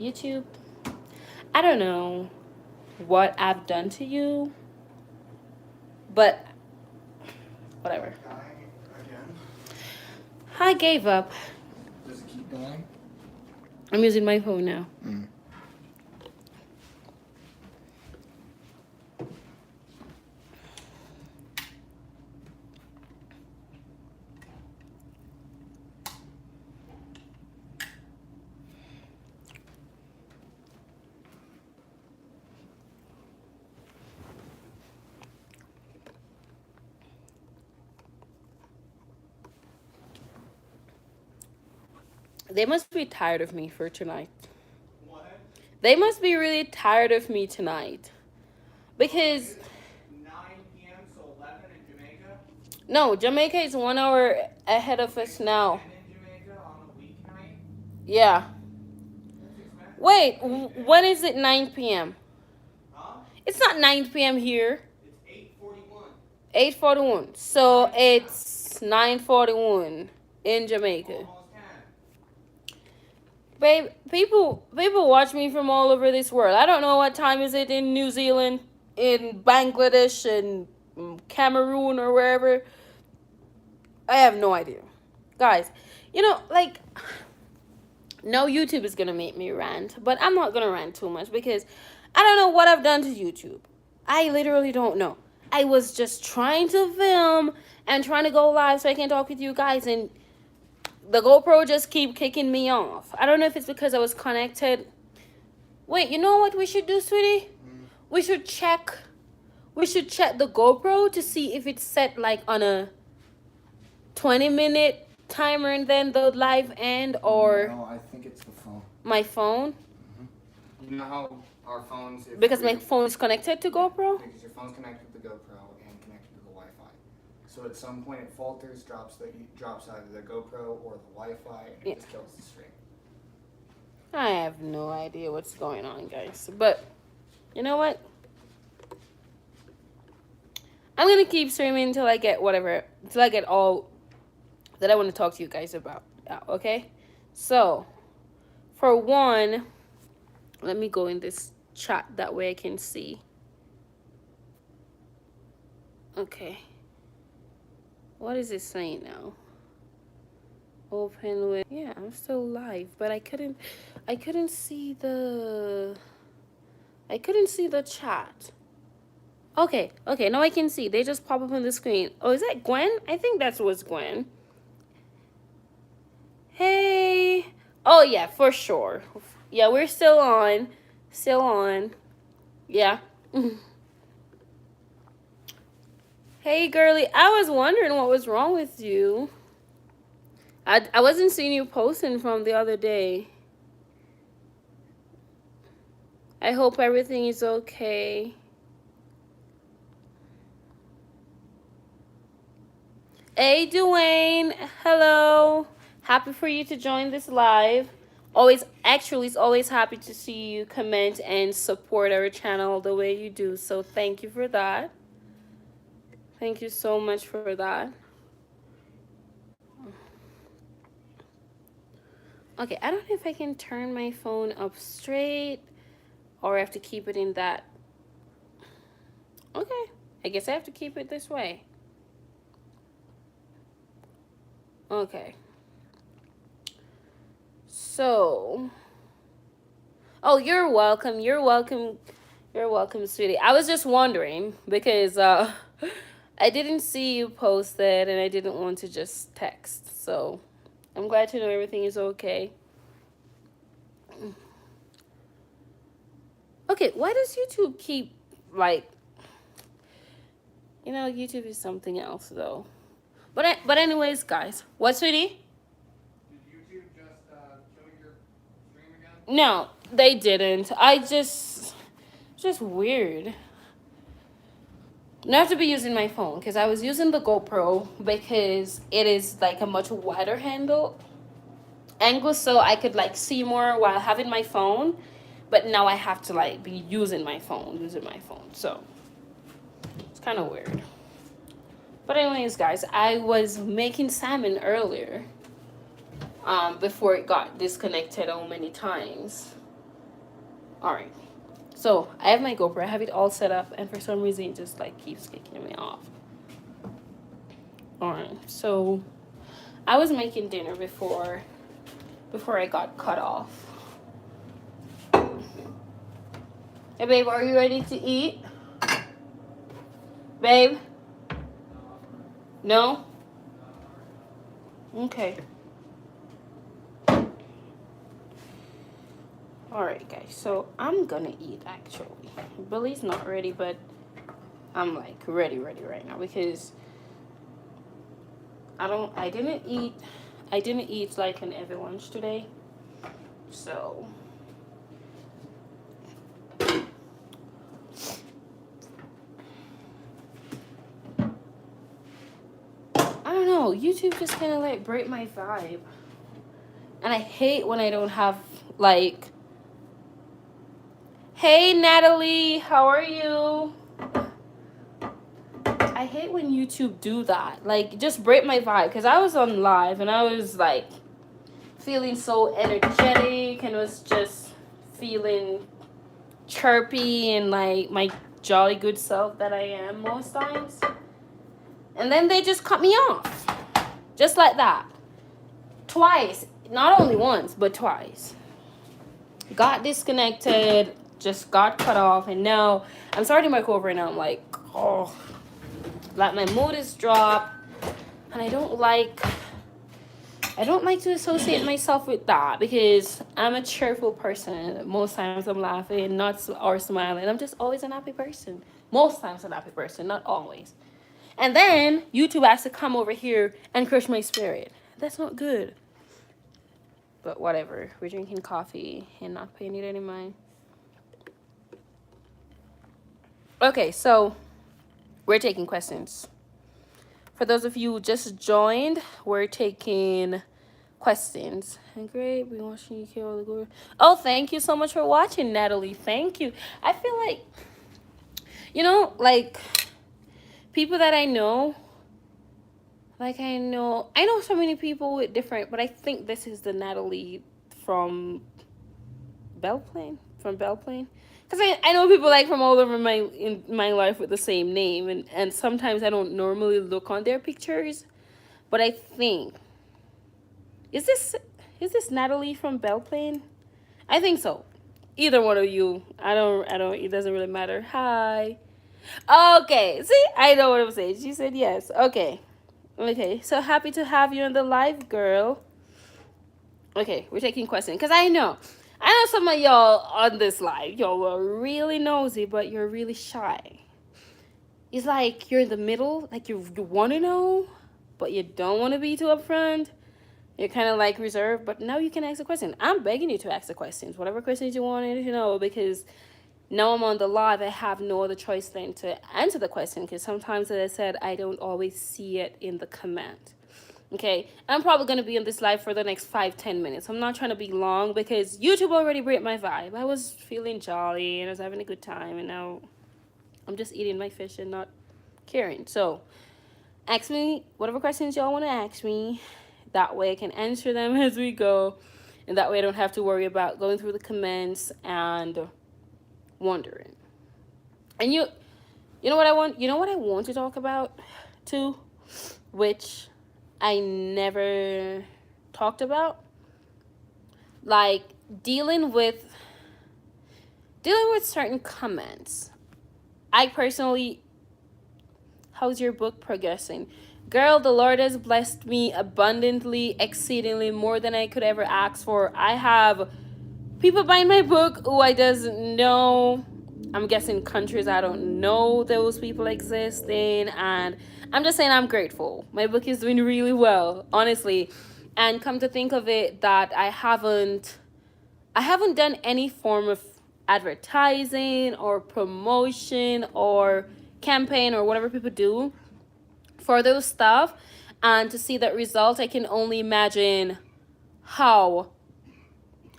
YouTube, I don't know what I've done to you, but whatever. Dying again. I gave up. Does it keep going? I'm using my phone now. They must be tired of me for tonight. What? They must be really tired of me tonight. Because... It's 9 p.m., so 11 in Jamaica? No, Jamaica is 1 hour ahead of us now. 10 in Jamaica on a weeknight? Yeah. That's expensive. Wait, when is it 9 p.m.? Huh? It's not 9 p.m. here. It's 8:41. 8:41. So it's 9:41 in Jamaica. Almost 10. Babe, people watch me from all over this world. I don't know what time is it in New Zealand, in Bangladesh, and Cameroon, or wherever. I have no idea. Guys, like, no, YouTube is gonna make me rant, but I'm not gonna rant too much because I don't know what I've done to YouTube. I literally don't know. I was just trying to film and trying to go live so I can talk with you guys, and the GoPro just keep kicking me off. I don't know if it's because I was connected. Wait, you know what we should do, sweetie? We should check the GoPro to see if it's set like on a 20-minute timer and then the live end, or No, I think it's the phone. my phone. You know how our phones... Because my phone is connected to GoPro? Because your phone's connected to the GoPro and connected to the Wi-Fi. So at some point it falters, drops either the GoPro or the Wi-Fi, and it just kills the stream. I have no idea what's going on, guys. But you know what? I'm gonna keep streaming until I get all that I want to talk to you guys about. Okay? So, for one, let me go in this chat, that way I can see. Okay. What is it saying now? Open with... Yeah, I'm still live, but I couldn't see the chat. Okay, now I can see. They just pop up on the screen. Oh, is that Gwen? I think that was Gwen. Hey. Oh, yeah, for sure. Yeah, we're still on. Yeah. Hey, girly. I was wondering what was wrong with you. I wasn't seeing you posting from the other day. I hope everything is okay. Hey, Dwayne. Hello. Happy for you to join this live. It's always happy to see you comment and support our channel the way you do. So thank you for that. Thank you so much for that. Okay, I don't know if I can turn my phone up straight or I have to keep it in that. Okay, I guess I have to keep it this way. Okay. So, oh, you're welcome, sweetie. I was just wondering because I didn't see you post it and I didn't want to just text. So, I'm glad to know everything is okay. Okay, why does YouTube keep, like, YouTube is something else though. But anyways, guys, what, sweetie? Did YouTube just show your stream again? No, they didn't. Just weird. I have to be using my phone because I was using the GoPro because it is like a much wider angle, so I could like see more while having my phone. But now I have to like be using my phone. So it's kind of weird. But anyways, guys, I was making salmon earlier. Before it got disconnected so many times. All right. So I have my GoPro. I have it all set up, and for some reason, it just like keeps kicking me off. All right. So I was making dinner before I got cut off. Hey, babe, are you ready to eat? Babe? No? Okay. Alright, guys. So I'm gonna eat actually. Billy's not ready, but I'm like ready right now because I didn't eat like an heavy lunch today. So I don't know. YouTube just kind of like break my vibe. And I hate when I don't have like, hey Natalie, how are you? I hate when YouTube do that. Like, just break my vibe. Because I was on live and I was like feeling so energetic and was just feeling chirpy and like my jolly good self that I am most times. And then they just cut me off. Just like that. Twice. Not only once, but twice. Got disconnected, just got cut off, and now I'm starting my cover and I'm like, oh, like my mood is dropped, and I don't like to associate myself with that because I'm a cheerful person. Most times I'm laughing, not or smiling. I'm just always an happy person. Most times I'm a happy person, not always. And then YouTube has to come over here and crush my spirit. That's not good. But whatever. We're drinking coffee and not paying it any mind. Okay, so we're taking questions. For those of you who just joined, we're taking questions. And great, we watching you kill all the glory. Oh, thank you so much for watching, Natalie. Thank you. I feel like, like people that I know, I know so many people with different, but I think this is the Natalie from Bellplane. Because I know people like from all over in my life with the same name, and sometimes I don't normally look on their pictures, but I think is this Natalie from Bellplane? I think so. Either one of you. I don't it doesn't really matter. Hi. Okay. See, I know what I'm saying. She said yes. Okay. So happy to have you on the live, girl. Okay, we're taking questions because I know some of y'all on this live, y'all are really nosy, but you're really shy. It's like you're in the middle, like you want to know, but you don't want to be too upfront. You're kind of like reserved, but now you can ask a question. I'm begging you to ask the questions, whatever questions you wanted to know, because now I'm on the live. I have no other choice than to answer the question, because sometimes, as I said, I don't always see it in the comment. Okay, I'm probably going to be on this live for the next 5-10 minutes. I'm not trying to be long because YouTube already broke my vibe. I was feeling jolly and I was having a good time, and now I'm just eating my fish and not caring. So ask me whatever questions y'all want to ask me. That way I can answer them as we go, and that way I don't have to worry about going through the comments and wondering. And you know what I want to talk about too, which I never talked about, like dealing with certain comments. I personally, how's your book progressing? Girl, the Lord has blessed me abundantly, exceedingly, more than I could ever ask for. I have people buying my book who I doesn't know. I'm guessing countries I don't know those people exist in, and I'm just saying I'm grateful. My book is doing really well, honestly. And come to think of it, that I haven't done any form of advertising or promotion or campaign or whatever people do for those stuff, and to see that result, I can only imagine how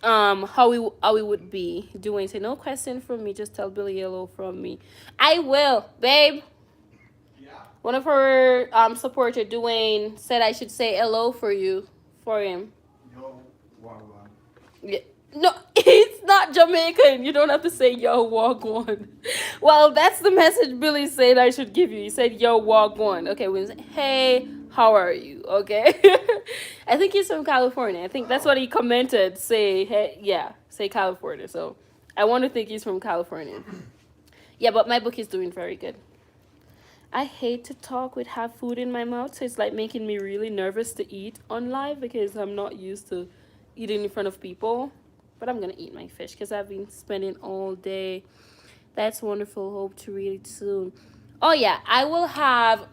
we would be doing. So no question from me, just tell Billy hello from me. I will, babe. Yeah. One of her supporter, Dwayne, said I should say hello for him. Yo, Wagwan. Yeah. No, it's not Jamaican. You don't have to say yo walk one. Well, that's the message Billy said I should give you. He said yo walk one. Okay, we say, hey, how are you? Okay. I think he's from California. I think that's what he commented. Say hey, yeah, say California. So I want to think he's from California. Yeah, but my book is doing very good. I hate to talk with have food in my mouth, so it's like making me really nervous to eat on live because I'm not used to eating in front of people. But I'm gonna eat my fish because I've been spending all day. That's wonderful. Hope to read it soon. Oh yeah, I will have.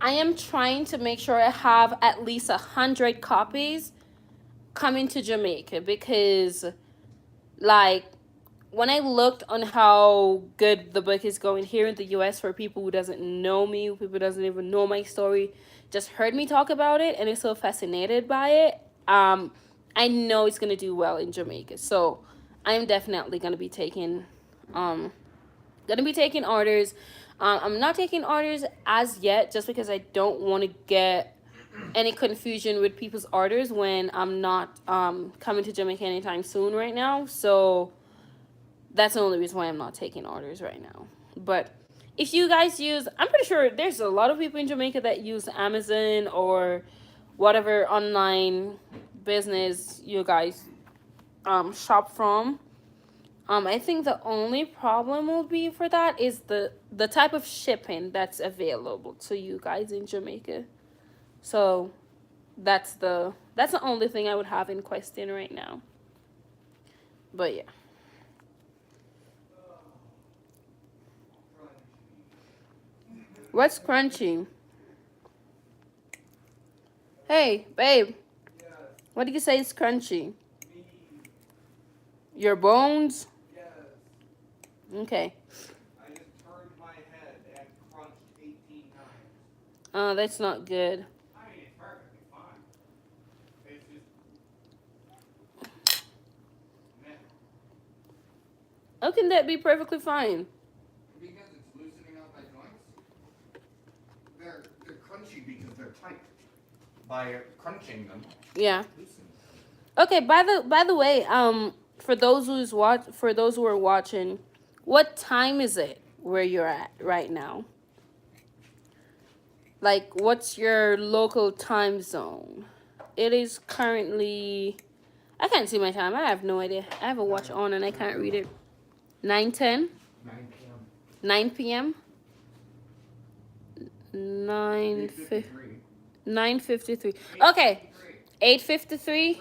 I am trying to make sure I have at least 100 copies coming to Jamaica because, like, when I looked on how good the book is going here in the US for people who doesn't know me, people who doesn't even know my story, just heard me talk about it and is so fascinated by it, I know it's gonna do well in Jamaica. So I'm definitely um gonna be taking orders. I'm not taking orders as yet just because I don't want to get any confusion with people's orders when I'm not coming to Jamaica anytime soon right now. So that's the only reason why I'm not taking orders right now. But if you guys use, I'm pretty sure there's a lot of people in Jamaica that use Amazon or whatever online business you guys shop from. I think the only problem will be for that is the type of shipping that's available to you guys in Jamaica. So that's the only thing I would have in question right now. But yeah. What's crunchy? Hey, babe. Yes, What do you say is crunchy? me, Your bones? yes. Okay. I just turned my head and crunched 18 times. Oh, that's not good. I mean, it's perfectly fine. It's just meh. How can that be perfectly fine? Because it's loosening up my joints. They're crunchy because they're tight. By crunching them, Yeah. loosens them. Okay, by the way, for those who are watching, what time is it where you're at right now? Like what's your local time zone? It is currently I can't see my time. I have no idea. I have a watch on and I can't read it. 9:10? 9 p.m. 9 p.m. 9 9:53. Okay, 8:53.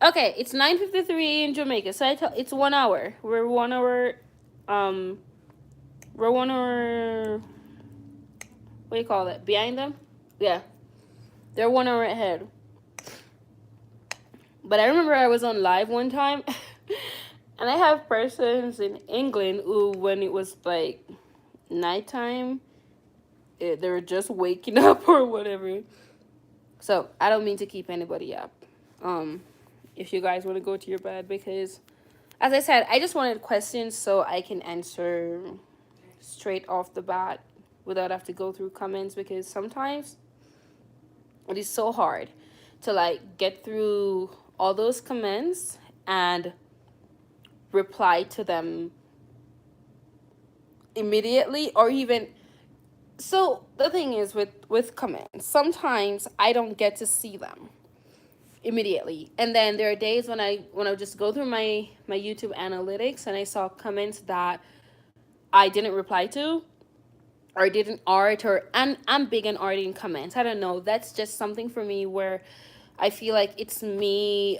Okay, it's 9:53 in Jamaica. So it's 1 hour. We're 1 hour. Um, we're 1 hour. What do you call it? Behind them? Yeah, they're 1 hour ahead. But I remember I was on live one time, and I have persons in England who, when it was like nighttime, they were just waking up or whatever. So I don't mean to keep anybody up. If you guys want to go to your bed, because as I said, I just wanted questions so I can answer straight off the bat without have to go through comments, because sometimes it is so hard to like get through all those comments and reply to them immediately, or even so the thing is with comments, sometimes I don't get to see them immediately, and then there are days when I just go through my YouTube analytics and I saw comments that I didn't reply to or didn't art, or and I'm big on arting comments. I don't know, that's just something for me where I feel like it's me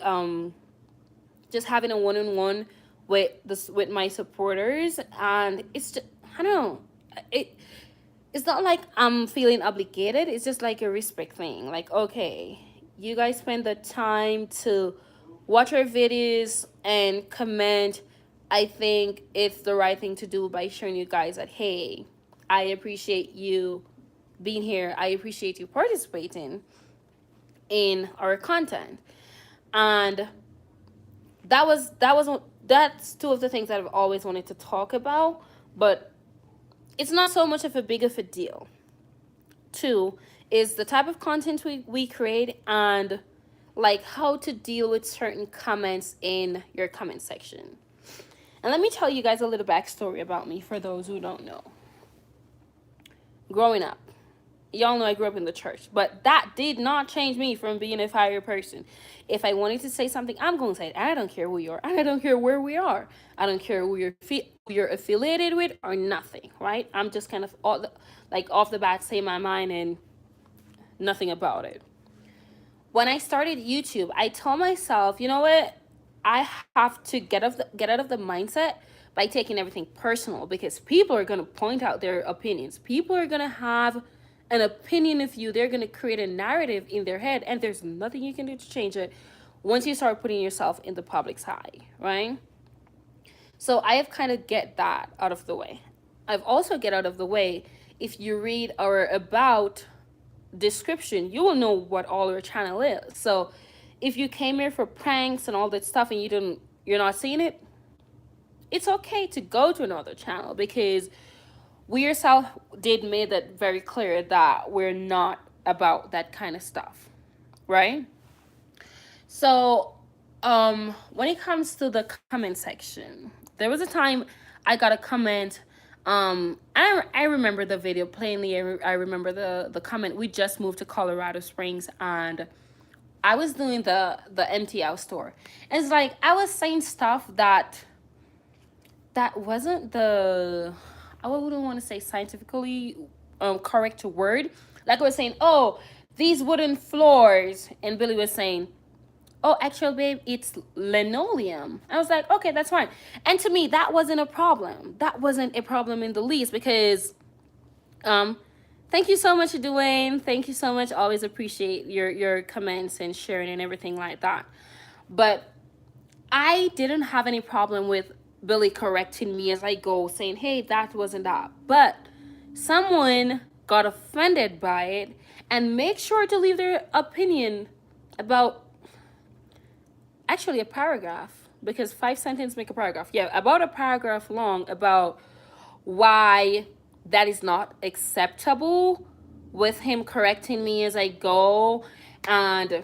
just having a one-on-one with my supporters, and it's just, I don't know, it's not like I'm feeling obligated. It's just like a respect thing. Like, okay, you guys spend the time to watch our videos and comment. I think it's the right thing to do by showing you guys that, hey, I appreciate you being here. I appreciate you participating in our content. And that's two of the things that I've always wanted to talk about, but it's not so much of a deal. Two is the type of content we create, and like how to deal with certain comments in your comment section. And let me tell you guys a little backstory about me for those who don't know. Growing up, y'all know I grew up in the church, but that did not change me from being a fire person. If I wanted to say something, I'm going to say it. I don't care who you are. I don't care where we are. I don't care who you're affiliated with or nothing, right? I'm just kind of off the bat say my mind and nothing about it. When I started YouTube, I told myself, you know what? I have to get out of the mindset by taking everything personal, because people are going to point out their opinions. People are going to have an opinion of you. They're going to create a narrative in their head, and there's nothing you can do to change it once you start putting yourself in the public's eye, right? So I have kind of get that out of the way. I've also get out of the way, if you read our about description, you will know what all our channel is. So if you came here for pranks and all that stuff and you're not seeing it, it's okay to go to another channel, because we yourself did made that very clear that we're not about that kind of stuff, right? So when it comes to the comment section, there was a time I got a comment. I remember the video plainly. I remember the comment. We just moved to Colorado Springs, and I was doing the empty house store. And it's like I was saying stuff that wasn't the, I wouldn't want to say scientifically correct word. Like I was saying, oh, these wooden floors, and Billy was saying, oh, actually, babe, it's linoleum. I was like, okay, that's fine. And to me, that wasn't a problem. That wasn't a problem in the least, because thank you so much, Dwayne. Thank you so much. Always appreciate your comments and sharing and everything like that. But I didn't have any problem with Billy correcting me as I go, saying, hey, that wasn't that. But someone got offended by it, and make sure to leave their opinion about actually a paragraph, because 5 sentences make a paragraph. Yeah, about a paragraph long about why that is not acceptable, with him correcting me as I go. And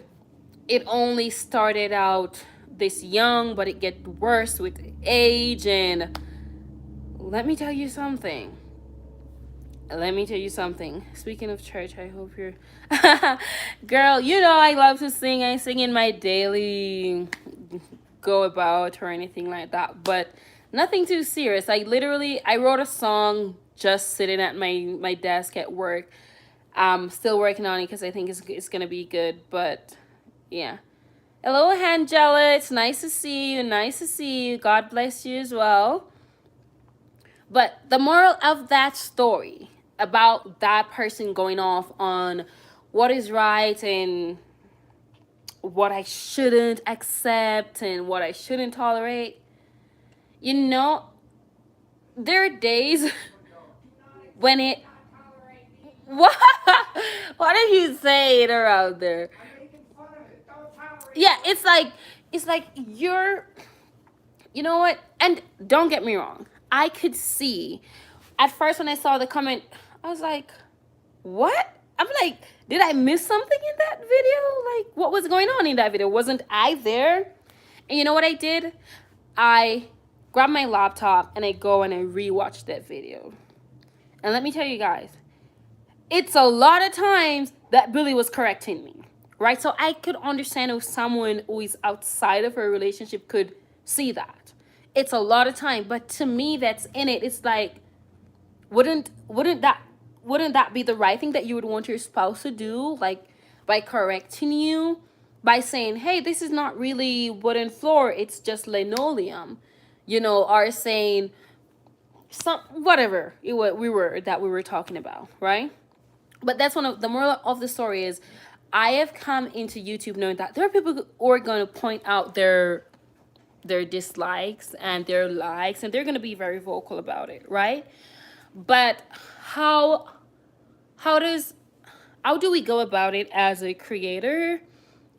it only started out this young, but it gets worse with age. And let me tell you something. Speaking of church, I hope you're girl, you know I love to sing. I sing in my daily go about or anything like that, but nothing too serious. I wrote a song just sitting at my desk at work. I'm still working on it because I think it's gonna be good. But yeah. Hello, Angela. It's nice to see you. God bless you as well. But the moral of that story about that person going off on what is right and what I shouldn't accept and what I shouldn't tolerate, you know, there are days when it... What? What did you say it around there? Yeah, it's like you're... You know what? And don't get me wrong. I could see at first when I saw the comment, I was like, what? I'm like, did I miss something in that video? Like, what was going on in that video? Wasn't I there? And you know what I did? I grabbed my laptop and I go and I rewatched that video. And let me tell you guys, it's a lot of times that Billy was correcting me, right? So I could understand if someone who is outside of a relationship could see that. It's a lot of time, but to me that's in it, it's like, wouldn't that be the right thing that you would want your spouse to do, like by correcting you, by saying, hey, this is not really wooden floor, it's just linoleum, or saying some whatever we were talking about, right? But that's one of the moral of the story is, I have come into YouTube knowing that there are people who are going to point out their dislikes and their likes, and they're going to be very vocal about it, right? But how do we go about it as a creator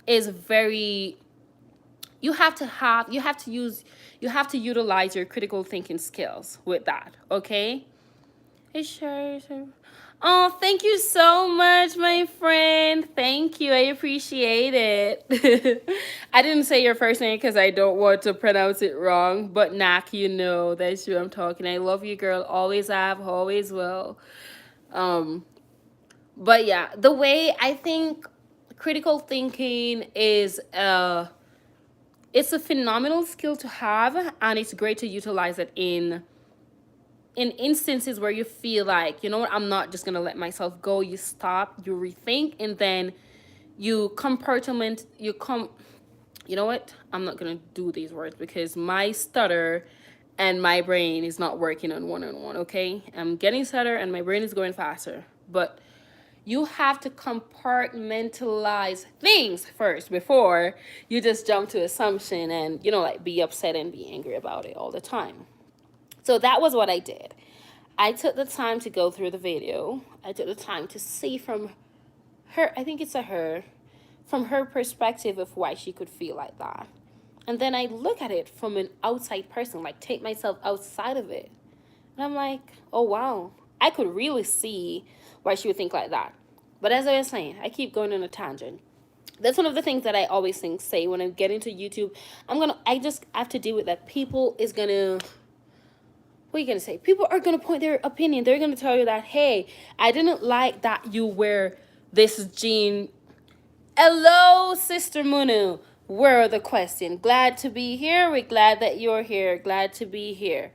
is very... you have to utilize your critical thinking skills with that, okay? Hey, sure. Oh, thank you so much, my friend. Thank you. I appreciate it. I didn't say your first name because I don't want to pronounce it wrong, but Nak, you know that's who I'm talking. I love you, girl. Always have, always will. Um, but yeah, the way I think critical thinking is it's a phenomenal skill to have, and it's great to utilize it in instances where you feel like, you know what, I'm not just gonna let myself go. You stop, you rethink, and then you compartment, you know what, I'm not gonna do these words because my stutter and my brain is not working on one, okay? I'm getting stutter and my brain is going faster. But you have to compartmentalize things first before you just jump to assumption and, you know, like be upset and be angry about it all the time. So that was what I did. I took the time to go through the video. I took the time to see from her, I think it's a her, from her perspective of why she could feel like that. And then I look at it from an outside person, like take myself outside of it. And I'm like, oh wow, I could really see why she would think like that. But as I was saying, I keep going on a tangent. That's one of the things that I always say when I get into YouTube. I just have to deal with that. People is gonna, what are you gonna say? People are gonna point their opinion. They're gonna tell you that, hey, I didn't like that you wear this jean. Hello, Sister Munu. Where are the question? Glad to be here. We're glad that you're here. Glad to be here.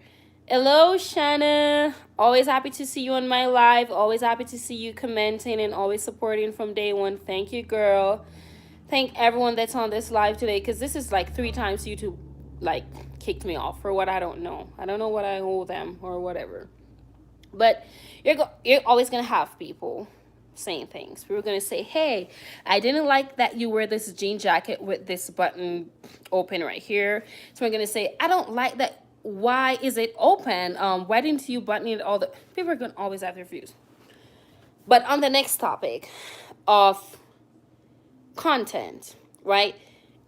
Hello, Shanna. Always happy to see you on my live. Always happy to see you commenting and always supporting from day one. Thank you, girl. Thank everyone that's on this live today, because this is like 3 times YouTube like kicked me off for what I don't know. I don't know what I owe them or whatever. But you're always gonna have people saying things. We were gonna say, hey, I didn't like that you wear this jean jacket with this button open right here. So we're gonna say, I don't like that. Why is it open? Why didn't you button it all? The people are gonna always have their views. But on the next topic of content, right?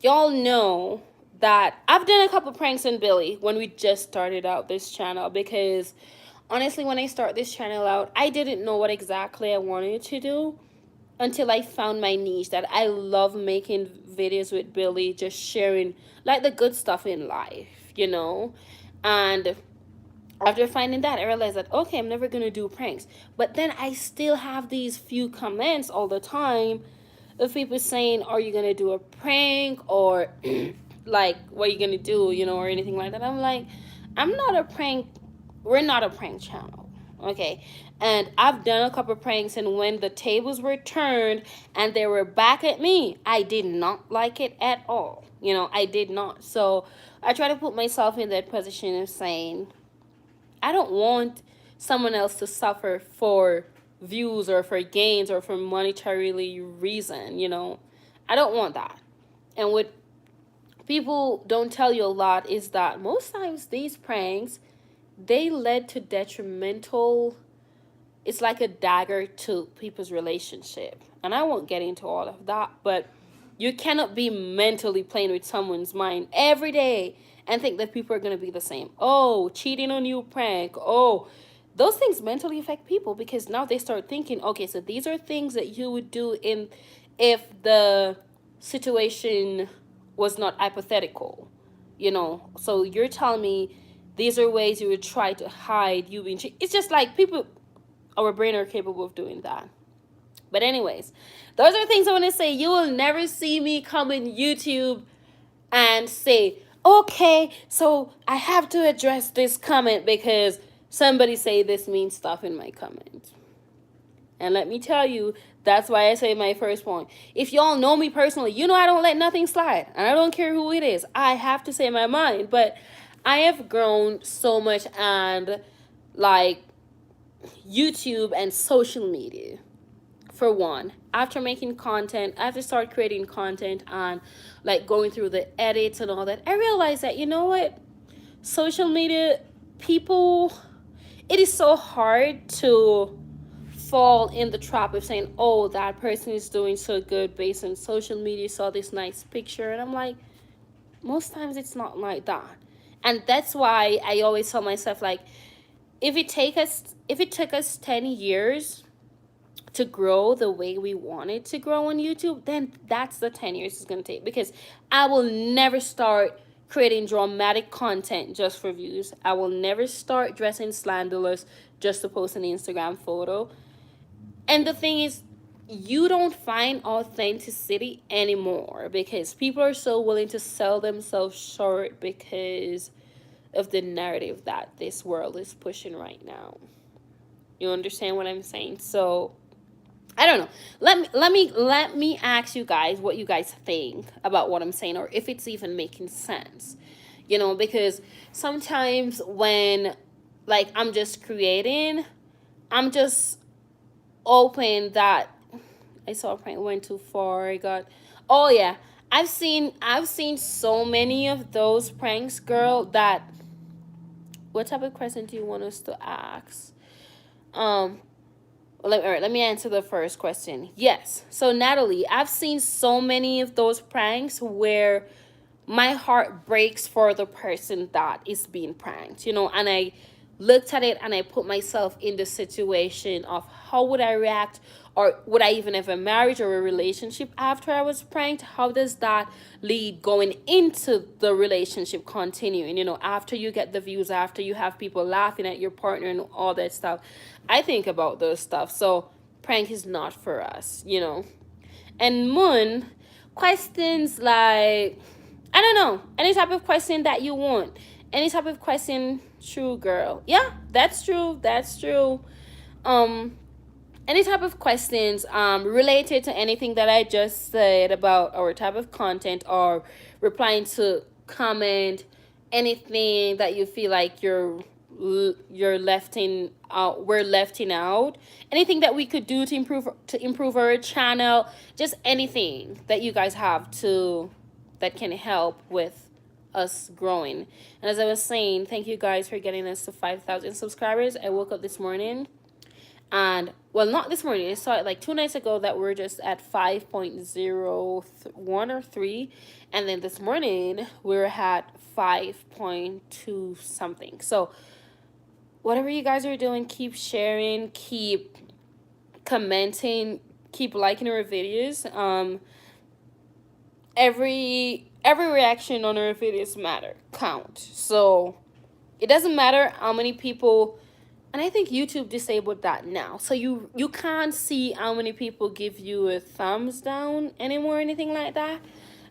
Y'all know that I've done a couple pranks on Billy when we just started out this channel, because honestly, when I start this channel out, I didn't know what exactly I wanted to do until I found my niche, that I love making videos with Billy, just sharing like the good stuff in life, you know? And after finding that, I realized that, okay, I'm never gonna do pranks. But then I still have these few comments all the time of people saying, are you gonna do a prank, or like, what are you gonna do, you know, or anything like that. I'm like, I'm not a prank, we're not a prank channel, okay? And I've done a couple pranks, and when the tables were turned and they were back at me, I did not like it at all, you know, I did not. So I try to put myself in that position of saying, I don't want someone else to suffer for views or for gains or for monetarily reason, you know. I don't want that. And what people don't tell you a lot is that most times these pranks, they led to detrimental, it's like a dagger to people's relationship. And I won't get into all of that, but you cannot be mentally playing with someone's mind every day and think that people are going to be the same. Oh, cheating on you, prank. Oh, those things mentally affect people, because now they start thinking, okay, so these are things that you would do in if the situation was not hypothetical, you know. So you're telling me these are ways you would try to hide you being cheated. It's just like people, our brain are capable of doing that. But anyways, those are things I want to say. You will never see me come in YouTube and say, okay, so I have to address this comment because somebody say this mean stuff in my comment. And let me tell you, that's why I say my first point. If y'all know me personally, you know I don't let nothing slide. And I don't care who it is. I have to say my mind. But I have grown so much on like YouTube and social media. For one, after making content, I have to start creating content and like going through the edits and all that. I realized that, you know what, social media, people, it is so hard to fall in the trap of saying, oh, that person is doing so good based on social media, saw this nice picture. And I'm like, most times it's not like that. And that's why I always tell myself, like, if it took us 10 years to grow the way we want it to grow on YouTube, then that's the 10 years it's going to take, because I will never start creating dramatic content just for views. I will never start dressing slanderous just to post an Instagram photo. And the thing is, you don't find authenticity anymore because people are so willing to sell themselves short because of the narrative that this world is pushing right now. You understand what I'm saying? So I don't know. Let me ask you guys what you guys think about what I'm saying, or if it's even making sense. Because sometimes when, like, I'm just creating, I'm just open that I saw a prank went too far. I got, oh yeah, I've seen so many of those pranks, girl. That, what type of question do you want us to ask? Um, all right, let me answer the first question. Yes. So, Natalie, I've seen so many of those pranks where my heart breaks for the person that is being pranked, and I looked at it and I put myself in the situation of how would I react, or would I even have a marriage or a relationship after I was pranked? How does that lead going into the relationship continuing, after you get the views, after you have people laughing at your partner and all that stuff? I think about those stuff. So prank is not for us. And Moon, questions like, I don't know, any type of question that you want. Any type of question, true girl. Yeah, that's true. That's true. Um, any type of questions related to anything that I just said about our type of content, or replying to comment, anything that you feel like you're lefting out, we're lefting out, anything that we could do to improve our channel, just anything that you guys have to that can help with us growing. And as I was saying, thank you guys for getting us to 5,000 subscribers. I woke up this morning, and, well, not this morning, I saw it like 2 nights ago that we're just at 5.01 or 3, and then this morning we're at 5.2 something. So whatever you guys are doing, keep sharing, keep commenting, keep liking our videos. Every reaction on our videos count. So it doesn't matter how many people, and I think YouTube disabled that now, so you can't see how many people give you a thumbs down anymore or anything like that.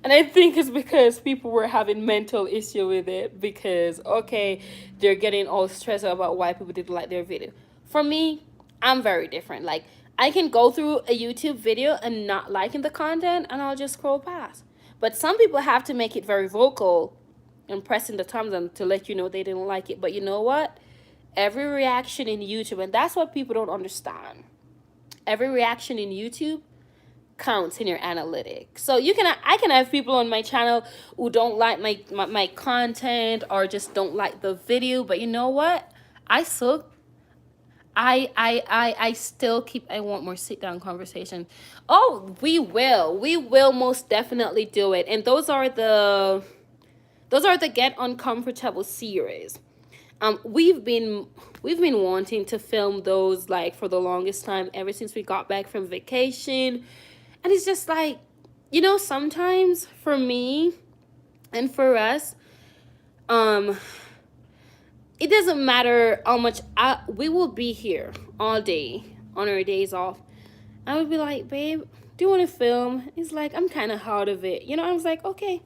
And I think it's because people were having mental issue with it, because, okay, they're getting all stressed out about why people didn't like their video. For me, I'm very different. Like, I can go through a YouTube video and not liking the content, and I'll just scroll past. But some people have to make it very vocal and pressing the thumbs on to let you know they didn't like it. But you know what? Every reaction in YouTube, and that's what people don't understand, every reaction in YouTube counts in your analytics. So I can have people on my channel who don't like my content, or just don't like the video, but you know what? I still keep, I want more sit down conversation. Oh, we will most definitely do it. And those are the Get Uncomfortable series. We've been wanting to film those, like, for the longest time, ever since we got back from vacation. And it's just like, sometimes for me and for us, it doesn't matter how much we will be here all day on our days off. I would be like, babe, do you want to film? It's like, I'm kind of out of it. I was like, okay,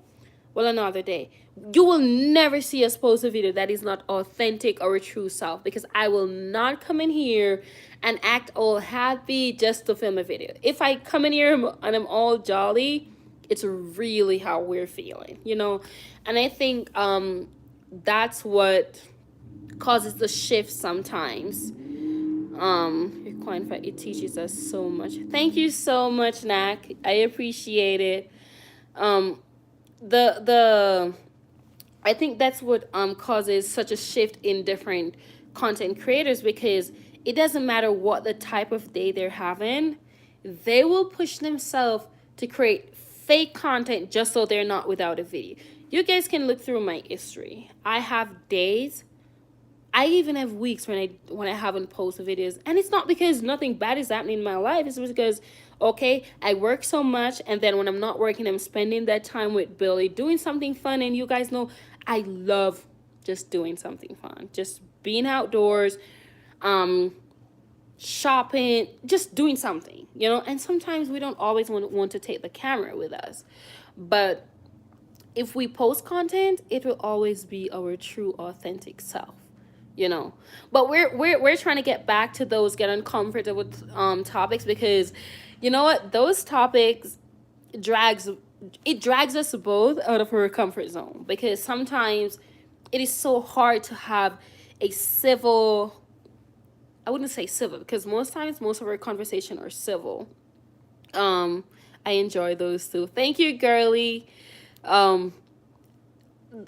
well, another day. You will never see us post a video that is not authentic or a true self, because I will not come in here and act all happy just to film a video. If I come in here and I'm all jolly, it's really how we're feeling. And I think that's what causes the shift sometimes. It teaches us so much. Thank you so much, Nak. I appreciate it. The I think that's what causes such a shift in different content creators, because it doesn't matter what the type of day they're having, they will push themselves to create fake content just so they're not without a video. You guys can look through my history. I have days I even have weeks when I haven't posted videos, and it's not because nothing bad is happening in my life. It's because, okay, I work so much, and then when I'm not working, I'm spending that time with Billy doing something fun. And you guys know I love just doing something fun, just being outdoors, um, shopping, just doing something, you know. And sometimes we don't always want to take the camera with us, but if we post content, it will always be our true, authentic self, you know. But we're trying to get back to those get uncomfortable topics, because you know what, those topics drags drags us both out of our comfort zone, because sometimes it is so hard to have a civil, I wouldn't say civil, because most times most of our conversation are civil. um I enjoy those too. Thank you, girly. um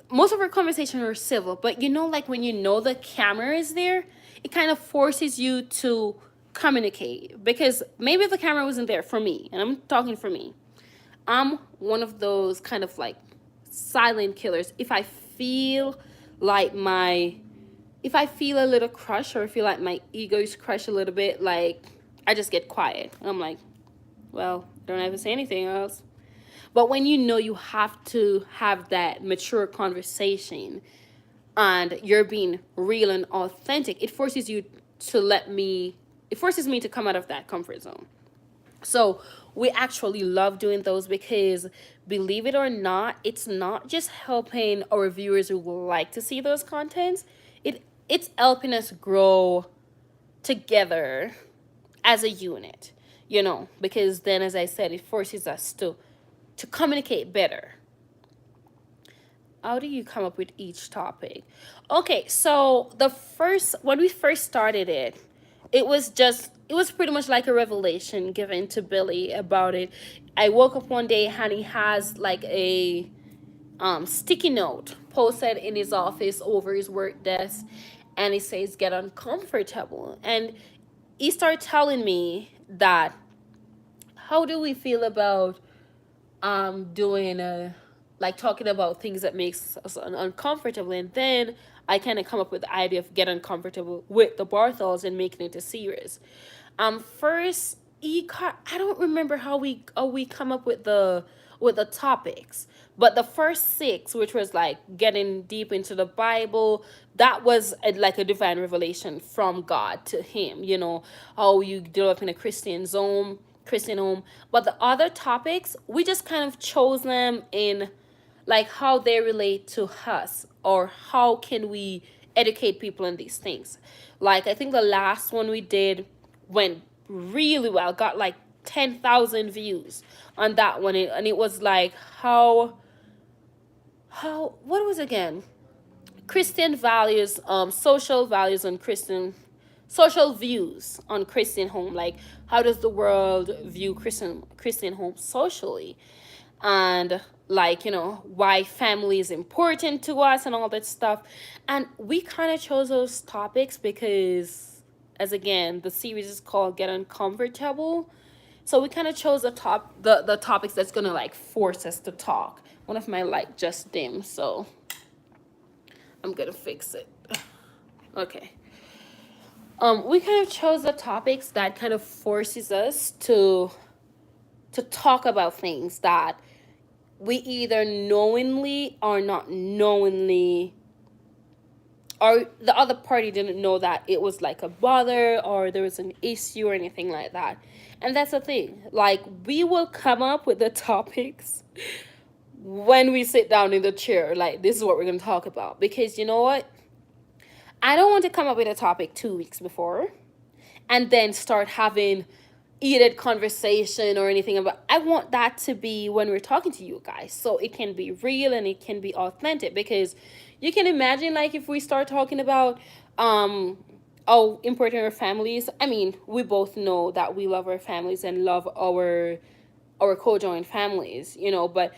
most of our conversation are civil, but you know, like when you know the camera is there, it kind of forces you to communicate, because maybe the camera wasn't there for me, and I'm talking for me. I'm one of those kind of like silent killers. Like my if I feel a little crush, or feel like my ego is crushed a little bit, like I just get quiet. I'm like, well, don't ever say anything else. But when you know you have to have that mature conversation, and you're being real and authentic, it forces me to come out of that comfort zone. So we actually love doing those, because believe it or not, it's not just helping our viewers who like to see those contents. It's helping us grow together as a unit, you know, because then, as I said, it forces us to communicate better. How do you come up with each topic? Okay, so when we first started it, it was pretty much like a revelation given to Billy about it. I woke up one day and he has like a sticky note posted in his office over his work desk, and it says get uncomfortable. And he started telling me that, how do we feel about doing a like talking about things that makes us uncomfortable. And then I kind of come up with the idea of get uncomfortable with the Barthols and making it a series. First, I don't remember how we come up with the topics, but the first six, which was like getting deep into the Bible, that was like a divine revelation from God to him. You know, how you develop in a Christian home. But the other topics, we just kind of chose them in like how they relate to us, or how can we educate people in these things. Like I think the last one we did went really well, got like 10,000 views on that one. And it was like how what was it again, Christian values, social values on Christian, social views on Christian home. Like, how does the world view Christian home socially, and like, you know, why family is important to us and all that stuff. And we kind of chose those topics because, as again, the series is called Get Uncomfortable. So we kind of chose the topics that's gonna like force us to talk. One of my light just dimmed, so I'm gonna fix it. Okay. We kind of chose the topics that kind of forces us to talk about things that we either knowingly or not knowingly, or the other party didn't know that it was like a bother, or there was an issue or anything like that. And that's the thing. Like, we will come up with the topics when we sit down in the chair. Like, this is what we're going to talk about. Because you know what? I don't want to come up with a topic 2 weeks before and then start having heated conversation or anything about. I want that to be when we're talking to you guys, so it can be real and it can be authentic. Because you can imagine, like, if we start talking about oh, important our families. I mean, we both know that we love our families and love our co-joined families, you know. But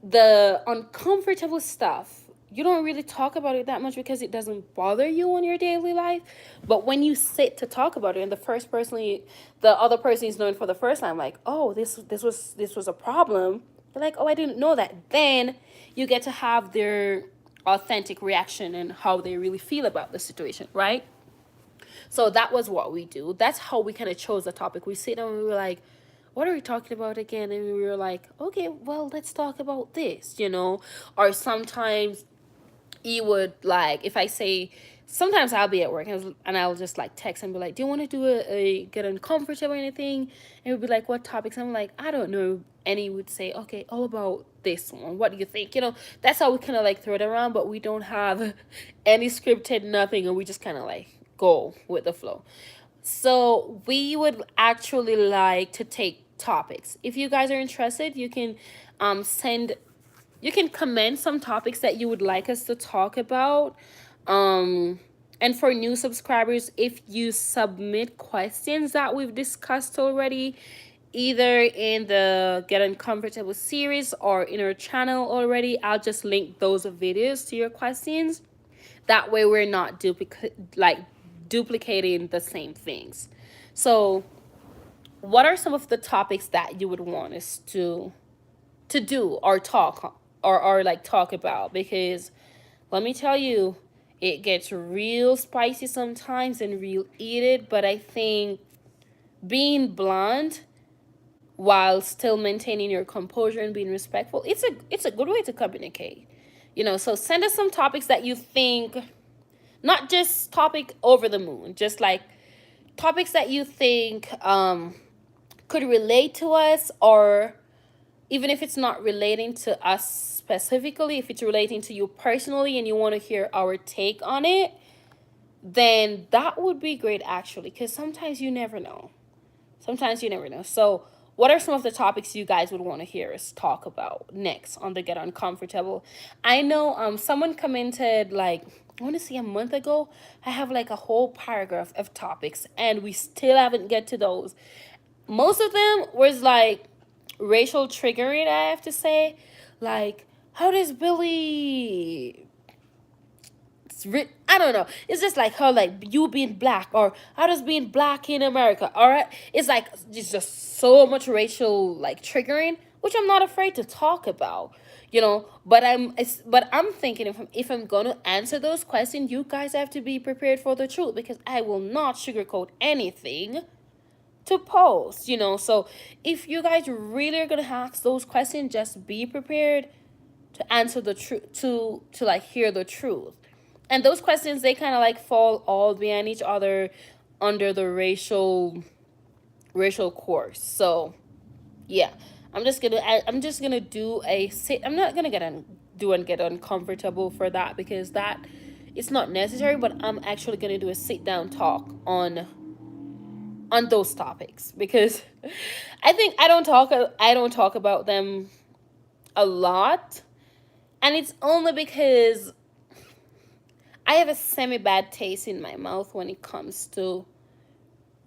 the uncomfortable stuff, you don't really talk about it that much because it doesn't bother you in your daily life. But when you sit to talk about it, and the other person is knowing for the first time, like, oh, this was a problem. They're like, oh, I didn't know that. Then you get to have their authentic reaction and how they really feel about the situation, right? So that was what we do. That's how we kind of chose the topic. We sit down and we were like, what are we talking about again? And we were like, okay, well, let's talk about this, you know? Or sometimes you would like, if I say, sometimes I'll be at work and I'll just like text and be like, do you want to do a get uncomfortable or anything? And we'd be like, what topics? I'm like, I don't know. And he would say, okay, all about this one. What do you think? You know, that's how we kind of like throw it around, but we don't have any scripted, nothing. And we just kind of like go with the flow. So we would actually like to take topics. If you guys are interested, you can send, you can comment some topics that you would like us to talk about. And for new subscribers, if you submit questions that we've discussed already, either in the Get Uncomfortable series or in our channel already, I'll just link those videos to your questions. That way we're not duplicating the same things. So what are some of the topics that you would want us to do or talk or like talk about? Because let me tell you, it gets real spicy sometimes and real heated, but I think being blunt while still maintaining your composure and being respectful, it's a good way to communicate. You know, so send us some topics that you think, not just topic over the moon, just like topics that you think could relate to us, or even if it's not relating to us specifically, if it's relating to you personally and you want to hear our take on it, then that would be great actually, because sometimes you never know. Sometimes you never know. So what are some of the topics you guys would want to hear us talk about next on the Get Uncomfortable? I know someone commented like, I want to see a month ago, I have like a whole paragraph of topics and we still haven't get to those. Most of them was like racial triggering, I have to say. Like, how does Billy, I don't know. It's just like how like you being black, or how does being black in America. All right, it's like it's just so much racial like triggering, which I'm not afraid to talk about. You know, but I'm thinking if I'm gonna answer those questions, you guys have to be prepared for the truth, because I will not sugarcoat anything to post. You know, so if you guys really are gonna ask those questions, just be prepared to answer the truth, to like hear the truth. And those questions, they kind of like fall all behind each other under the racial course. So yeah, I'm just gonna do a sit. I'm not gonna get uncomfortable for that, because that it's not necessary. But I'm actually gonna do a sit down talk on those topics, because I think I don't talk about them a lot, and it's only because I have a semi bad taste in my mouth when it comes to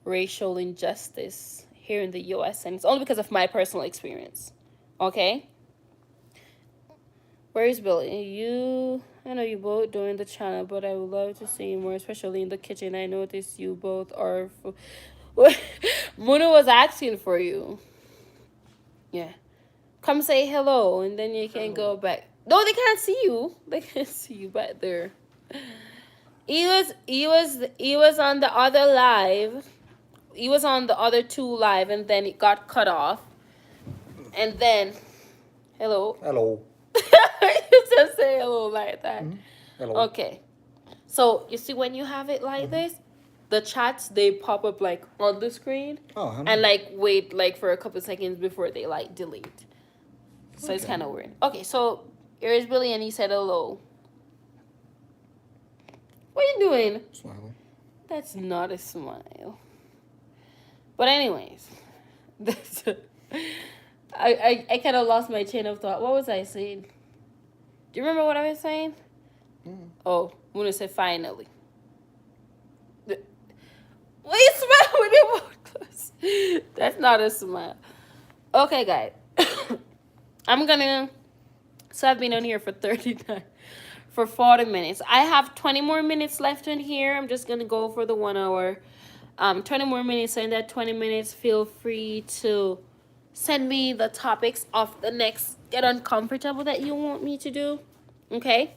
racial injustice here in the US, and it's only because of my personal experience. Okay? Where is Billy? I know you both doing the channel, but I would love to see you more, especially in the kitchen. I noticed you both are. Muna was asking for you. Yeah. Come say hello, and then you can go back. No, they can't see you. They can't see you back there. He was on the other live. He was on the other two live, and then it got cut off. And then, hello. Hello. You just say hello like that. Mm-hmm. Hello. Okay. So you see, when you have it like this, the chats, they pop up like on the screen, and like wait like for a couple seconds before they like delete. So it's kind of weird. Okay, so here is Billy, and he said hello. What are you doing? Smiling. That's not a smile. But anyways, that's I kind of lost my chain of thought. What was I saying? Do you remember what I was saying? Mm. Oh, Muna said finally. What you smile with your mouth closed? That's not a smile. Okay, guys. So I've been on here for 40 minutes. I have 20 more minutes left in here. I'm just gonna go for the 1 hour. 20 more minutes, and that 20 minutes, feel free to send me the topics of the next Get Uncomfortable that you want me to do. Okay?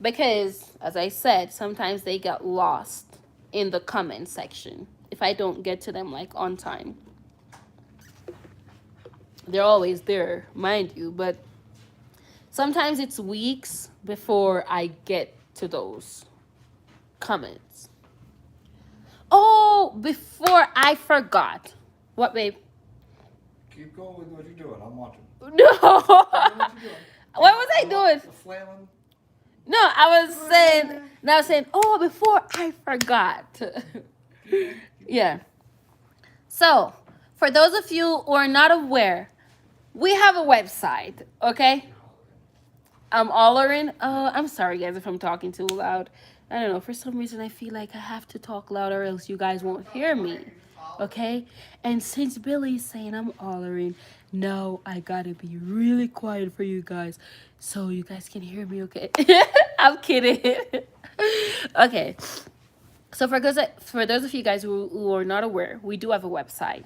because, as I said, sometimes they get lost in the comment section if I don't get to them like on time. They're always there, mind you, but sometimes it's weeks before I get to those comments. Oh, before I forgot. What, babe? Keep going with what you're doing. I'm watching. No. What you doing? What was I doing? The flailing. No, I was saying. Now I was saying. Oh, before I forgot. Yeah. So, for those of you who are not aware, we have a website. Okay. I'm hollering. I'm sorry, guys, if I'm talking too loud. I don't know. For some reason, I feel like I have to talk loud or else you guys won't hear me. Okay? And since Billy's saying I'm hollering, now I gotta be really quiet for you guys so you guys can hear me, okay? I'm kidding. Okay. So for those of you guys who are not aware, we do have a website.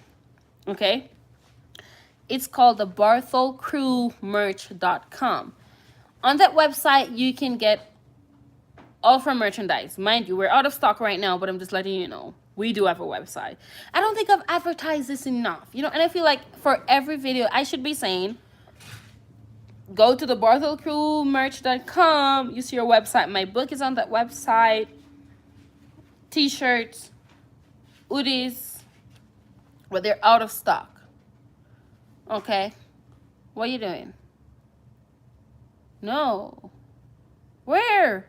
Okay? It's called the bartholcrewmerch.com. On that website, you can get all of our merchandise. Mind you, we're out of stock right now, but I'm just letting you know. We do have a website. I don't think I've advertised this enough, and I feel like for every video, I should be saying, go to the bartholcrewmerch.com. You see your website. My book is on that website. T-shirts, hoodies, but they're out of stock. Okay? What are you doing? No. Where?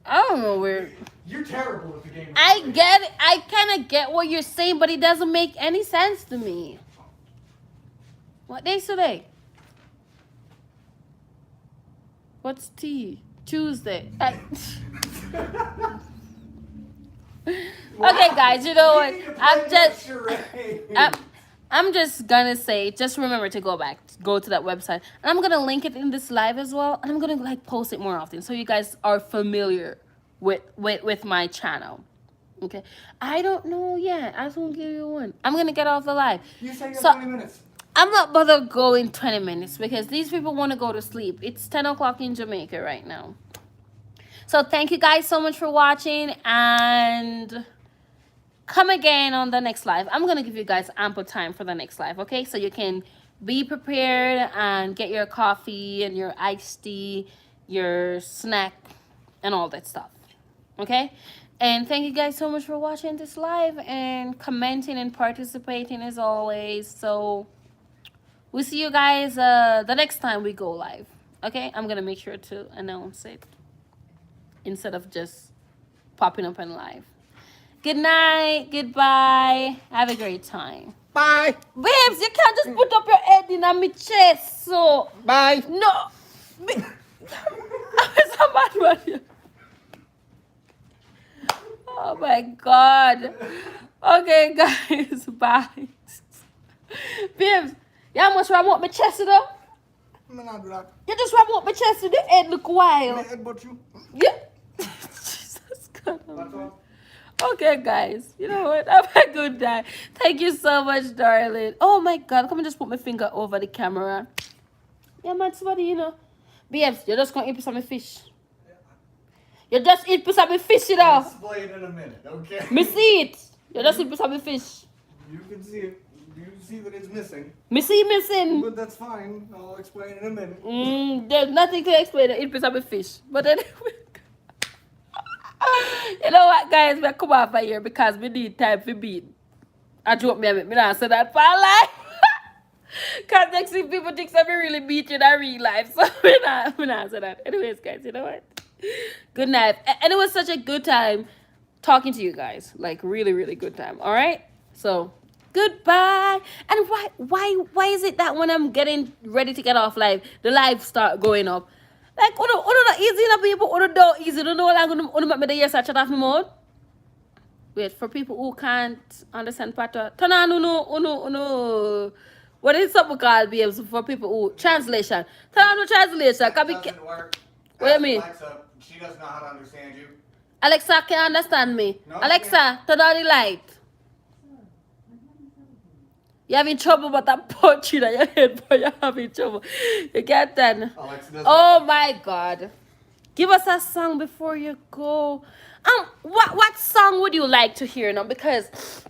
I don't know where. You're terrible at the game. I get it. I kind of get what you're saying, but it doesn't make any sense to me. What day's today? What's T? Tuesday. Okay, guys, you know what? I'm just gonna say, just remember to go to that website, and I'm gonna link it in this live as well, and I'm gonna post it more often so you guys are familiar with my channel. Okay, I don't know yet. I just won't give you one. I'm gonna get off the live. You said you have 20 minutes. I'm not bothered going 20 minutes because these people want to go to sleep. It's 10 o'clock in Jamaica right now. So thank you guys so much for watching, and come again on the next live. I'm going to give you guys ample time for the next live, okay? So you can be prepared and get your coffee and your iced tea, your snack, and all that stuff, okay? And thank you guys so much for watching this live and commenting and participating as always. So we'll see you guys the next time we go live, okay? I'm going to make sure to announce it instead of just popping up in live. Good night. Goodbye. Have a great time. Bye. Babes, you can't just put up your head in on my chest. So. Bye. No. I'm so mad about you. Oh my God. Okay, guys. Bye. Babes, you must ram up my chest, though. I'm not do that. You just ram up my chest with the head look wild. My head but you. Yeah. Jesus God. That's all. Okay, guys. You know what? Have a good day. Thank you so much, darling. Oh, my God. Come and just put my finger over the camera. Yeah, man, somebody, Babes, you're just going to eat some fish. You just eat some fish, I'll explain in a minute, okay? Me see it. You just eat some fish. You can see it. You see that it's missing. Me see missing. But that's fine. I'll explain in a minute. There's nothing to explain. Eat some fish. But anyway. You know what, guys? We come off here because we need time for beat. I joke me not say that for life. Because next thing people think that we really beat you in real life. So we not say that. Anyways, guys, you know what? Good night. And it was such a good time talking to you guys. Like, really, really good time. All right? So, goodbye. And why is it that when I'm getting ready to get off live, the live start going up? Like, not easy enough, people. Don't easy. Don't know how to make me the ears chat off my mouth. Wait, for people who can't understand patois, turn on uno. What is something called, babes, for people who translation? Turn on the translation. That doesn't work. What do you mean? Alexa, she doesn't know how to understand you. Alexa can understand me. No, Alexa, turn on the light. You're having trouble with that punch in your head, but you're having trouble. You get that? Alexa doesn't. Oh my God. Give us a song before you go. What song would you like to hear now? Because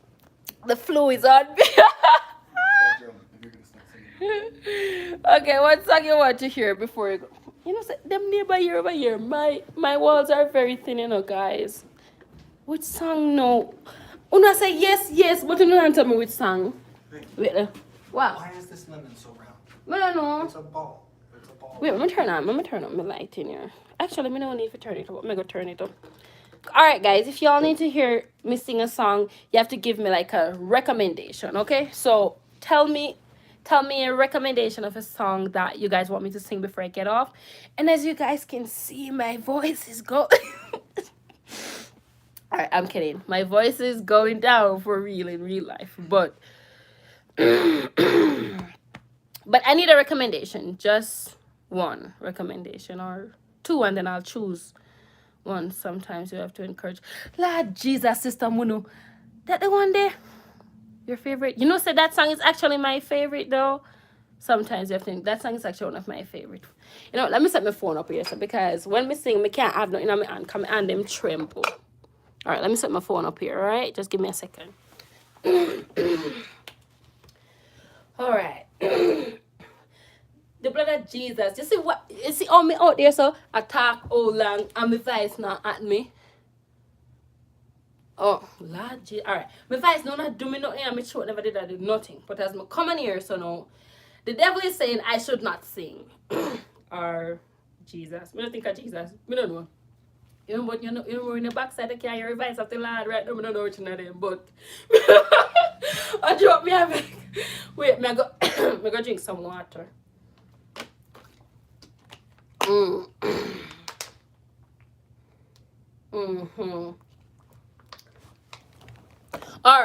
the flow is on me. Bedroom, if you're gonna start singing. Okay, what song you want to hear before you go? You know, say, them neighbor year by year. My walls are very thin, you know, guys. Which song no? Una say yes, but you don't tell me which song. Hey, Wait, what? why is this lemon so round? I don't know. It's a ball. It's a ball. Wait, I'm gonna turn on my light in here. Actually, I don't need to turn it up. I'm gonna turn it up. Alright, guys, if y'all need to hear me sing a song, you have to give me like a recommendation, okay? So tell me a recommendation of a song that you guys want me to sing before I get off. And as you guys can see, my voice is going Alright, I'm kidding. My voice is going down for real in real life. But but I need a recommendation. Just one recommendation or two, and then I'll choose one. Sometimes you have to encourage. Lord Jesus, Sister Munu. That the one there? Your favorite? You know, say that song is actually my favorite though. Sometimes you have to think that song is actually one of my favorite. You know, let me set my phone up here, so because when me sing, me can't have nothing on my hand. Come and them tremble. Alright, let me set my phone up here, alright? Just give me a second. Alright. The blood of Jesus. You see what? You see all me out there, so I talk all long and my voice not at me. Oh, Lord Jesus. Alright. My voice not do me nothing and my throat never did I do nothing. But as I come in here, so now, the devil is saying I should not sing. Or Jesus. I don't think of Jesus. I don't know. You know, but you know in the backside I can't hear your voice of the Lord right now. I don't know which one of them, but I drop me a bag. Wait, I go drink some water. All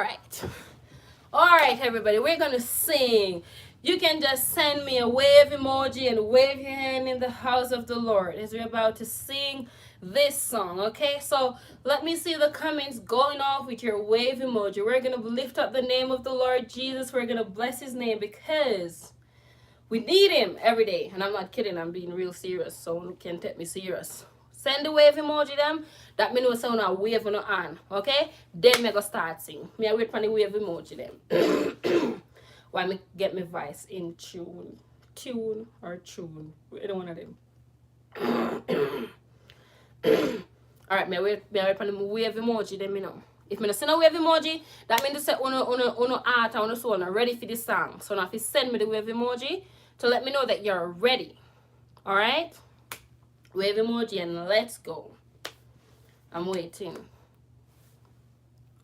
right, everybody, we're gonna sing. You can just send me a wave emoji and wave your hand in the house of the Lord as we're about to sing this song, okay? So let me see the comments going off with your wave emoji. We're gonna lift up the name of the Lord Jesus. We're gonna bless his name because we need him every day. And I'm not kidding, I'm being real serious, so you can take me serious. Send the wave emoji them. That means sound a wave on on, okay? Then me go start sing. Me I wait for the wave emoji them. While me get my voice in tune. Tune or tune. Either one of them. Alright, me wait for the wave emoji then me know. If me not send a wave emoji, that means to say uno heart and uno soul not ready for this song. So now if you send me the wave emoji to let me know that you're ready. Alright? Wave emoji and let's go. I'm waiting.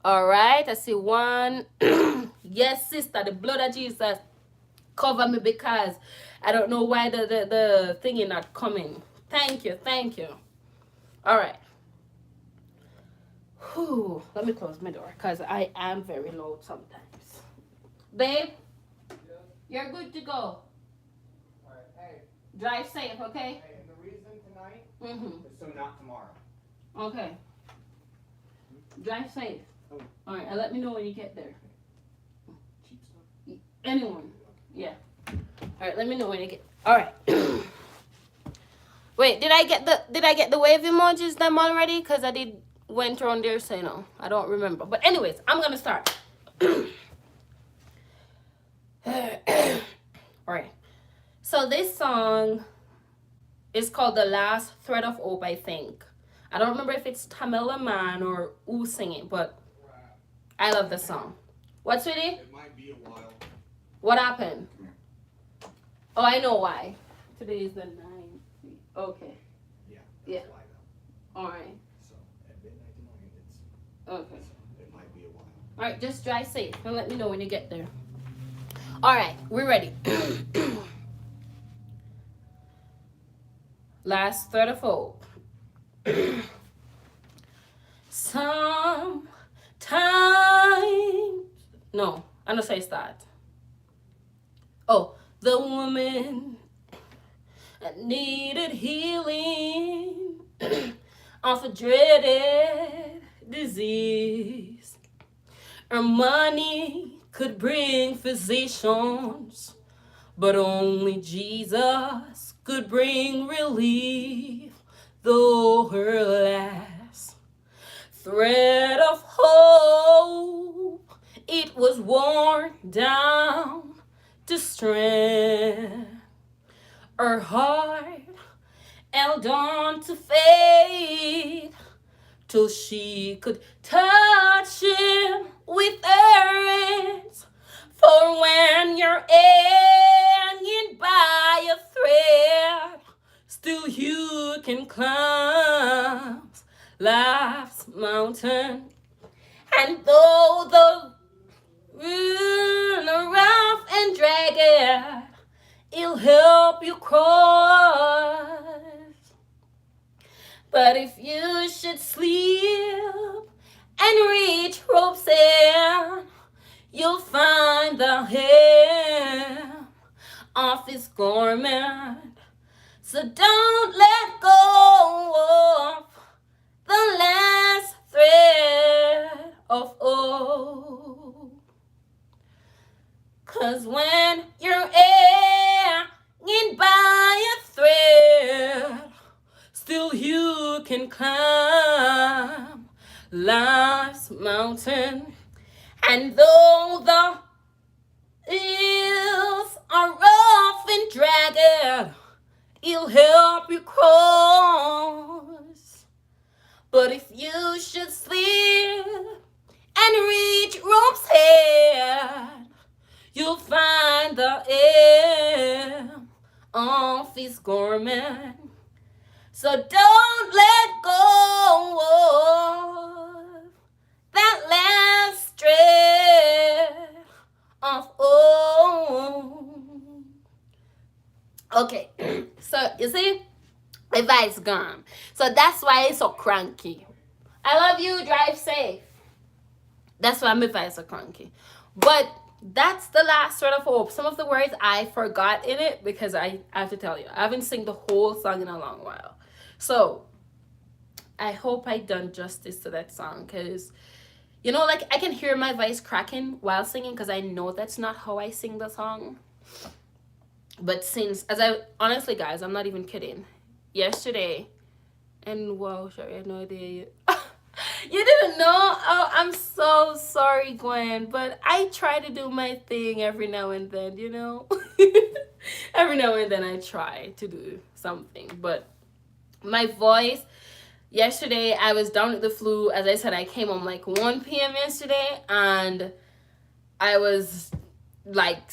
Alright, I see one. Yes, sister, the blood of Jesus cover me because I don't know why the thingy not coming. Thank you. Alright. Let me close my door because I am very loud sometimes. Babe, you're good to go. Alright, hey. Drive safe, okay? Hey, and the reason tonight Mm-hmm. is so not tomorrow. Okay. Drive safe. Oh. Alright, and let me know when you get there. Cheap stuff? Anyone. Yeah. Alright, let me know when you get. Alright. Wait, did I get the wave emojis them already? Because I did went around there saying no. I don't remember. But anyways, I'm gonna start. Alright. So this song is called The Last Thread of Hope, I think. I don't remember if it's Tamela Man or who singing, but I love the song. What, sweetie? It might be a while. What happened? Oh, I know why. Today is the 9th. Okay. Yeah. Yeah. That's why though. Alright. So at midnight tonight it's Okay. so it might be a while. Alright, just drive safe and let me know when you get there. Alright, we're ready. Last thread of hope. Sometimes. No, I don't say start. Oh, the woman that needed healing of a dreaded disease. Her money could bring physicians, but only Jesus could bring relief. though her last thread of hope, it was worn down to strength. Her heart held on to faith till she could touch him with her hands. For when you're hanging by a thread, still you can climb life's mountain. And though the rough and dragged, he'll help you cross. But if you should slip and reach rope's end, you'll find the hem of his garment. So don't let go of the last thread of hope. 'Cause when you're hanging by a thread, still you can climb life's mountain. And though the hills are rough and dragged, he'll help you cross. But if you should slip and reach rope's end, you'll find the hem of his garment. So don't let go of that last thread of hope. Okay, so you see, my vice gone. So that's why it's so cranky. I love you, drive safe. That's why my vice so cranky. But that's the last thread of hope. Some of the words I forgot in it because I have to tell you, I haven't sung the whole song in a long while. So I hope I done justice to that song, because you know, like, I can hear my voice cracking while singing because I know that's not how I sing the song. But since, as I honestly, guys, I'm not even kidding, yesterday, and wow, Sherry, I had no idea you didn't know. Oh, I'm so sorry, Gwen, but I try to do my thing every now and then, you know. Every now and then I try to do something, but my voice yesterday, I was down with the flu. As I said, I came home like 1 p.m. yesterday, and I was like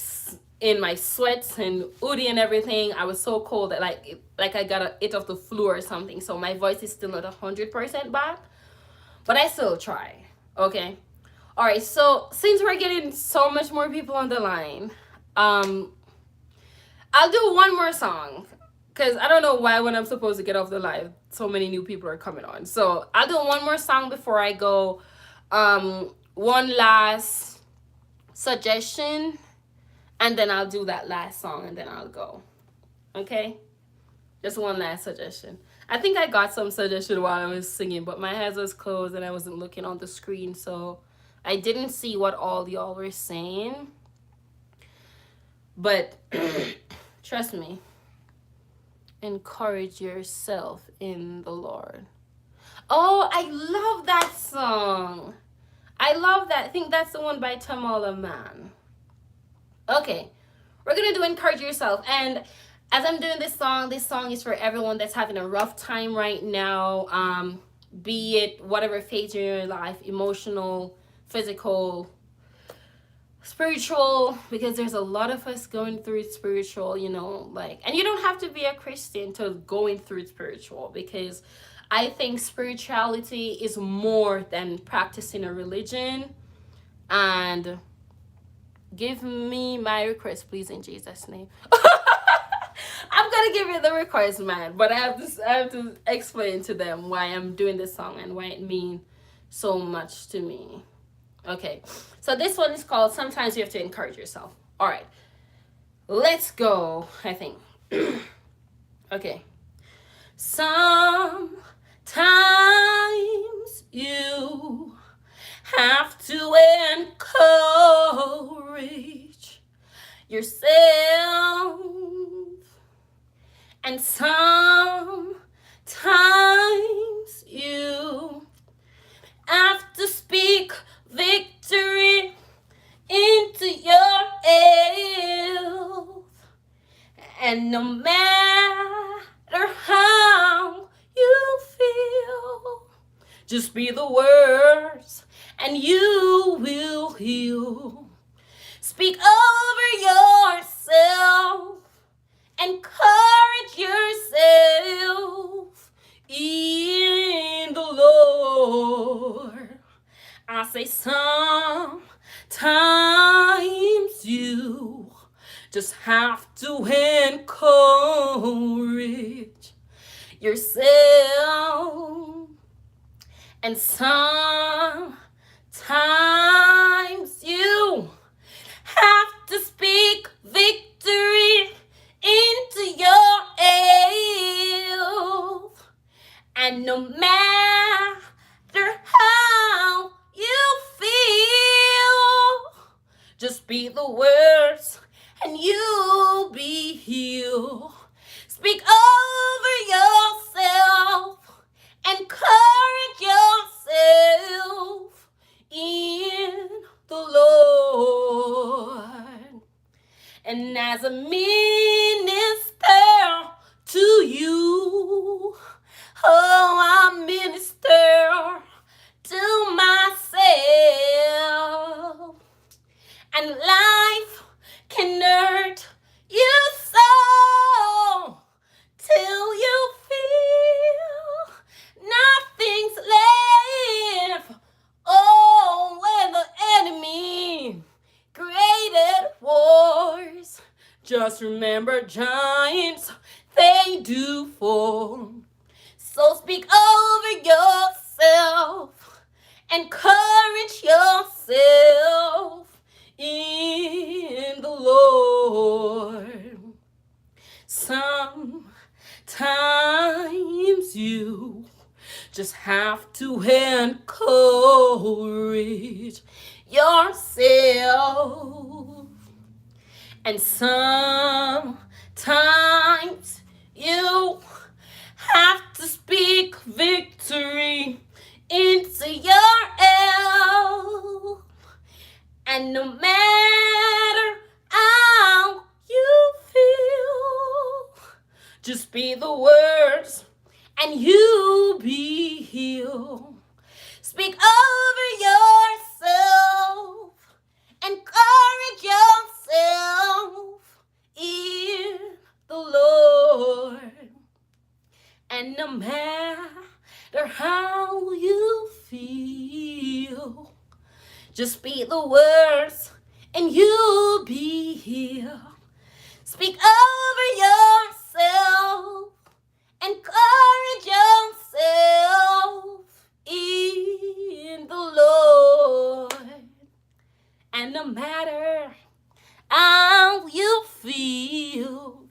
in my sweats and hoodie and everything. I was so cold that like I got a hit of the flu or something. So my voice is still not 100% back, but I still try. Okay. All right. So since we're getting so much more people on the line, I'll do one more song. Because I don't know why when I'm supposed to get off the live, so many new people are coming on. So I'll do one more song before I go. One last suggestion. And then I'll do that last song and then I'll go. Okay? Just one last suggestion. I think I got some suggestion while I was singing, but my eyes was closed and I wasn't looking on the screen. So I didn't see what all y'all were saying. But trust me. Encourage yourself in the Lord. Oh, I love that song. I love that. I think that's the one by Tamala Man. Okay, we're gonna do encourage yourself. And as I'm doing this song is for everyone that's having a rough time right now. Be it whatever phase you're in your life, emotional, physical, spiritual, because there's a lot of us going through spiritual, you know, like, and you don't have to be a Christian to going through spiritual, because I think spirituality is more than practicing a religion. And give me my request, please, in Jesus' name. I'm gonna give you the request, man, but I have to explain to them why I'm doing this song and why it means so much to me. Okay, so this one is called Sometimes You Have to Encourage Yourself. All right, let's go, I think. Okay. Sometimes you have to encourage yourself. And sometimes Just be the words and you will heal. Speak over yourself. Encourage yourself in the Lord. I say sometimes you just have to encourage yourself. And sometimes you have to speak victory into your health. And no matter how you feel, just be the words and you'll be healed. Speak over yourself. Encourage yourself in the Lord. And as a minister to you, oh, I minister to myself. And life can hurt you so till you feel nothing's left. Oh, when the enemy created wars, just remember giants, they do fall. So speak over yourself, encourage yourself in the Lord. Sometimes you just have to encourage yourself. And sometimes you have to speak victory into your health. And no matter how you feel, just be the words and you be healed. Speak over yourself. Encourage yourself in the Lord. And no matter how you feel, just be the words and you'll be healed. Speak over yourself. Encourage yourself in the Lord. And no matter how you feel,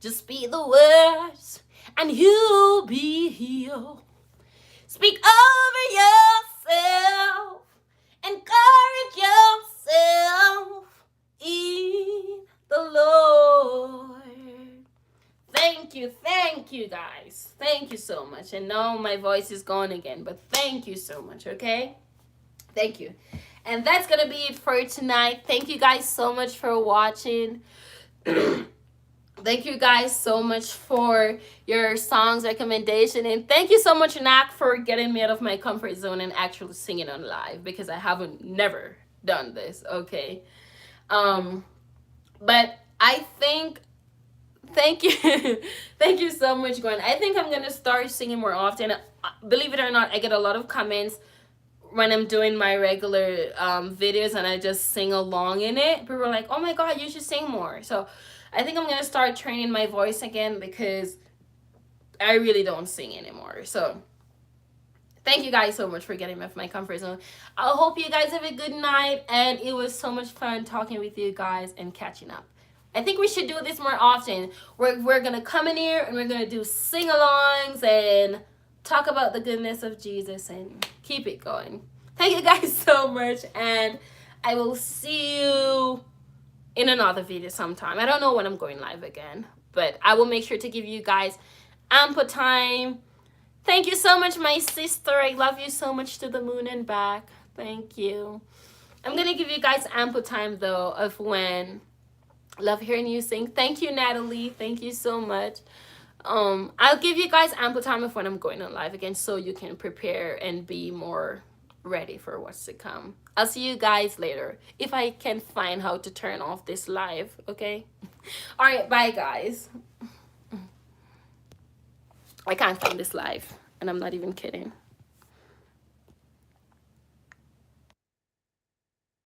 just be the words and you'll be healed. Speak over yourself. Encourage yourself in the Lord. Thank you guys. Thank you so much. And now my voice is gone again, but thank you so much, okay? Thank you. And that's gonna be it for tonight. Thank you guys so much for watching. Thank you guys so much for your songs recommendation, and thank you so much, Nak, for getting me out of my comfort zone and actually singing on live, because I haven't never done this, okay? But I think, thank you thank you so much, Gwen. I think I'm gonna start singing more often. Believe it or not, I get a lot of comments when I'm doing my regular videos and I just sing along in it. People are like, oh my god, you should sing more. So I think I'm gonna start training my voice again, because I really don't sing anymore. So thank you guys so much for getting me off my comfort zone. I hope you guys have a good night, and it was so much fun talking with you guys and catching up. I think we should do this more often. We're gonna come in here and we're gonna do sing-alongs and talk about the goodness of Jesus and keep it going. Thank you guys so much, and I will see you in another video sometime. I don't know when I'm going live again, but I will make sure to give you guys ample time. Thank you so much, my sister. I love you so much to the moon and back. Thank you. I'm gonna give you guys ample time though of when. Love hearing you sing. Thank you, Natalie. Thank you so much. I'll give you guys ample time of when I'm going on live again, so you can prepare and be more ready for what's to come. I'll see you guys later, if I can find how to turn off this live. Okay. All right, bye guys. I can't find this live, and I'm not even kidding.